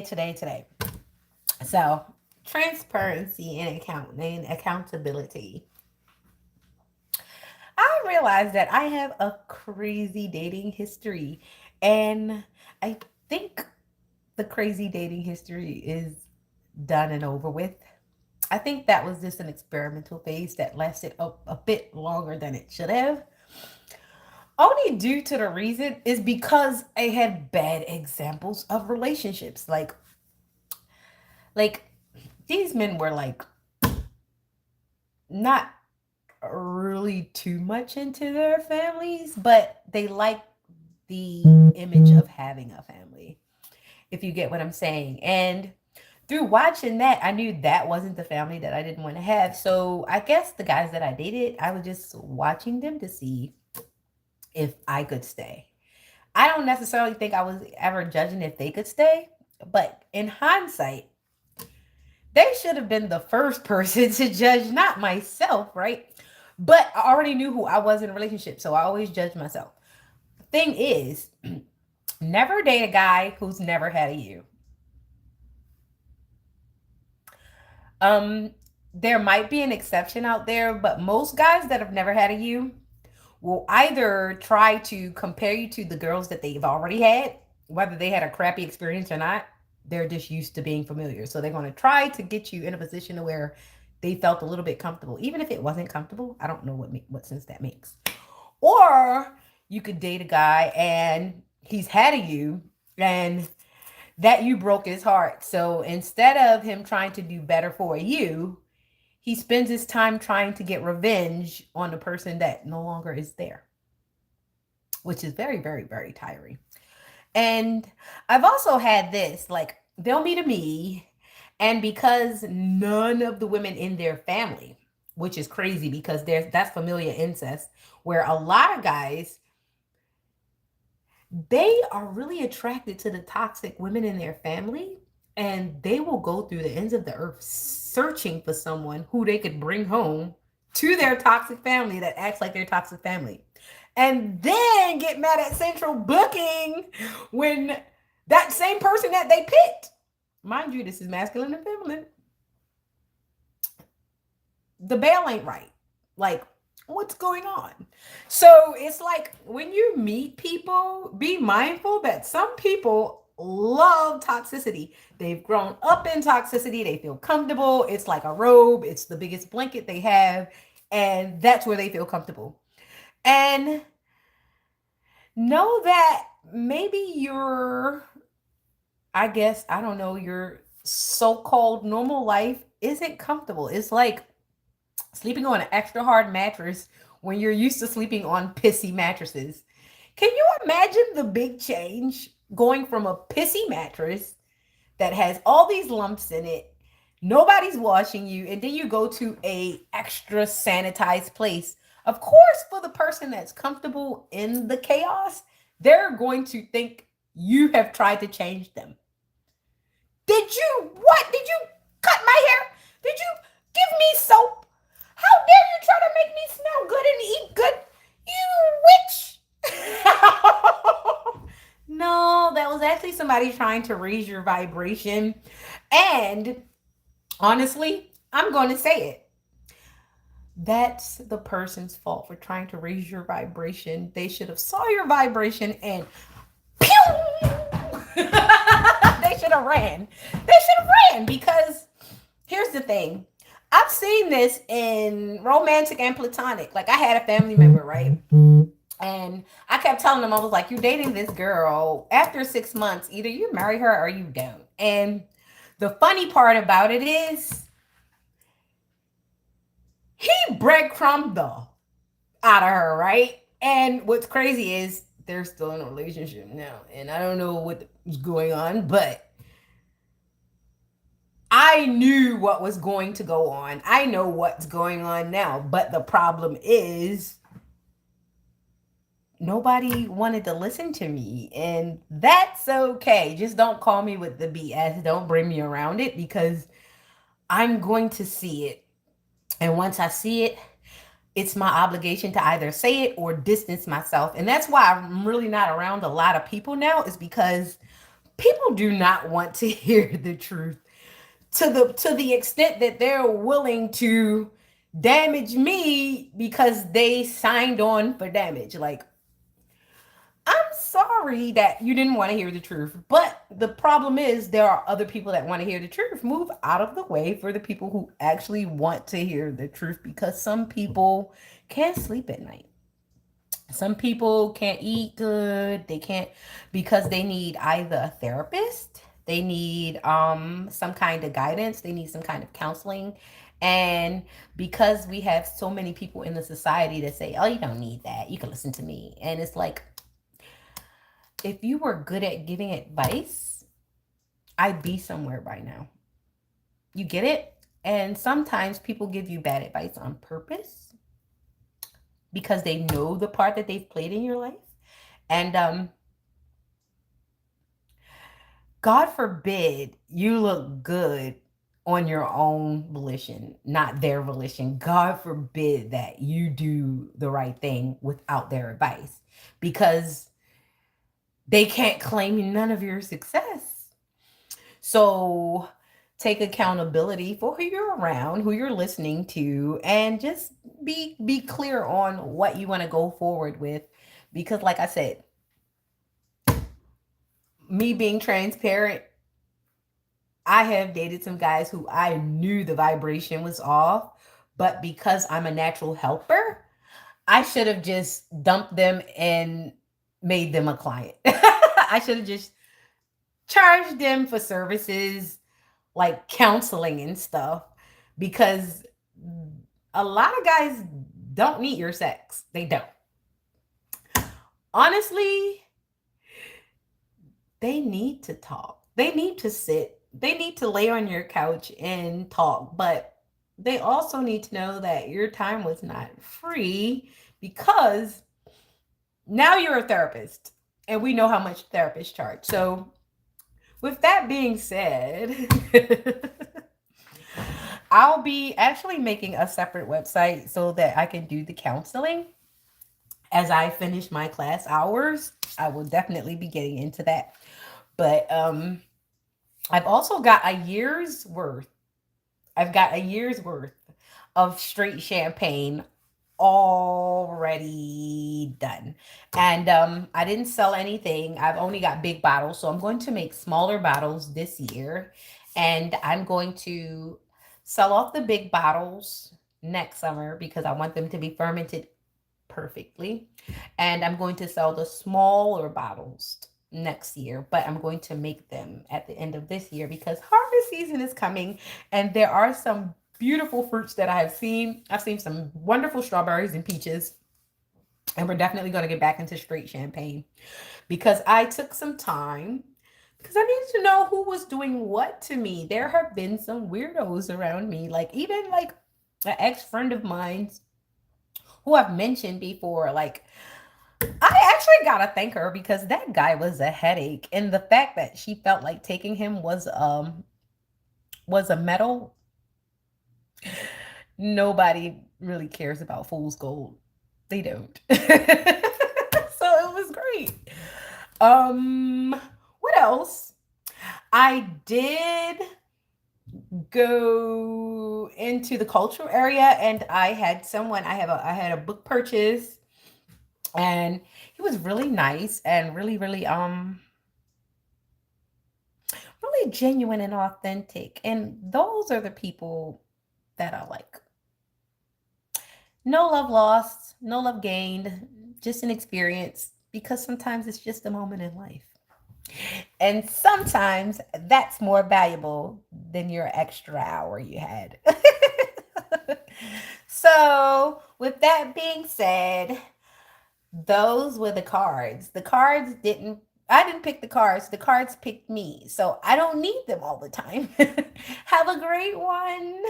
today. So, transparency and accountability. I realized that I have a crazy dating history, and I think the crazy dating history is done and over with. I think that was just an experimental phase that lasted a bit longer than it should have. Only due to the reason is because I had bad examples of relationships. Like these men were like not really too much into their families, but they like the image of having a family, if you get what I'm saying. And through watching that, I knew that wasn't the family that I didn't want to have. So I guess the guys that I dated, I was just watching them to see if I could stay. I don't necessarily think I was ever judging if they could stay, but in hindsight, they should have been the first person to judge, not myself, right? But I already knew who I was in a relationship, so I always judge myself. Thing is, never date a guy who's never had a you. Um, there might be an exception out there, but most guys that have never had a you will either try to compare you to the girls that they've already had, whether they had a crappy experience or not. They're just used to being familiar. So they're going to try to get you in a position where they felt a little bit comfortable, even if it wasn't comfortable. I don't know what sense that makes. Or you could date a guy and he's had a you, and that you broke his heart. So instead of him trying to do better for you, he spends his time trying to get revenge on the person that no longer is there, which is very, very, very tiring. And I've also had this like, they'll meet a me, and because none of the women in their family, which is crazy because that's familiar incest, where a lot of guys, they are really attracted to the toxic women in their family, and they will go through the ends of the earth searching for someone who they could bring home to their toxic family that acts like their toxic family, and then get mad at central booking when that same person that they picked, mind you, this is masculine and feminine, the bail ain't right. Like, what's going on? So it's like when you meet people, be mindful that some people love toxicity. They've grown up in toxicity. They feel comfortable. It's like a robe, it's the biggest blanket they have. And that's where they feel comfortable. And know that maybe I guess, I don't know, your so called normal life isn't comfortable. It's like sleeping on an extra hard mattress when you're used to sleeping on pissy mattresses. Can you imagine the big change going from a pissy mattress that has all these lumps in it, nobody's washing you, and then you go to a extra sanitized place? Of course, for the person that's comfortable in the chaos, they're going to think you have tried to change them. Did you what? Did you cut my hair? Did you give me soap? How dare you try to make me smell good and eat good? You witch! No, that was actually somebody trying to raise your vibration. And honestly, I'm going to say it. That's the person's fault for trying to raise your vibration. They should have saw your vibration and pew! They should have ran. They should have ran, because here's the thing. I've seen this in romantic and platonic. Like, I had a family member, right? And I kept telling them, I was like, you're dating this girl. After 6 months, either you marry her or you don't. And the funny part about it is he breadcrumbed the out of her, right? And what's crazy is they're still in a relationship now. And I don't know what's going on, but I knew what was going to go on. I know what's going on now. But the problem is nobody wanted to listen to me. And that's okay. Just don't call me with the BS. Don't bring me around it, because I'm going to see it. And once I see it, it's my obligation to either say it or distance myself. And that's why I'm really not around a lot of people now, is because People do not want to hear the truth to the extent that they're willing to damage me because they signed on for damage. Like, I'm sorry that you didn't want to hear the truth, but the problem is there are other people that want to hear the truth. Move out of the way for the people who actually want to hear the truth, because some people can't sleep at night. Some people can't eat good. They can't, because they need either a therapist, they need some kind of guidance, they need some kind of counseling. And because we have so many people in the society that say, "Oh, you don't need that. You can listen to me." And it's like, if you were good at giving advice, I'd be somewhere by now. You get it? And sometimes people give you bad advice on purpose because they know the part that they've played in your life. And God forbid you look good on your own volition, not their volition. God forbid that you do the right thing without their advice, because they can't claim none of your success. So take accountability for who you're around, who you're listening to, and just be clear on what you want to go forward with. Because like I said, me being transparent, I have dated some guys who I knew the vibration was off, but because I'm a natural helper, I should have just dumped them and made them a client. I should have just charged them for services like counseling and stuff, because a lot of guys don't need your sex. They don't. Honestly, they need to talk. They need to sit. They need to lay on your couch and talk. But they also need to know that your time was not free, because now you're a therapist and we know how much therapists charge. So, with that being said, I'll be actually making a separate website so that I can do the counseling as I finish my class hours. I will definitely be getting into that. But I've also got a year's worth. I've got a year's worth of straight champagne already done. And I didn't sell anything. I've only got big bottles, so I'm going to make smaller bottles this year, and I'm going to sell off the big bottles next summer because I want them to be fermented perfectly. And I'm going to sell the smaller bottles next year, but I'm going to make them at the end of this year because harvest season is coming and there are some beautiful fruits that I have seen. I've seen some wonderful strawberries and peaches, and we're definitely going to get back into straight champagne because I took some time because I needed to know who was doing what to me. There have been some weirdos around me, like even like an ex friend of mine who I've mentioned before. Like, I actually gotta thank her because that guy was a headache, and the fact that she felt like taking him was a medal. Nobody really cares about fool's gold. They don't. So it was great. What else? I did go into the cultural area and I had a book purchase, and he was really nice and really genuine and authentic. And those are the people that I like. No love lost, no love gained, just an experience, because sometimes it's just a moment in life. And sometimes that's more valuable than your extra hour you had. So, with that being said, those were the cards. I didn't pick the cards picked me. So, I don't need them all the time. Have a great one.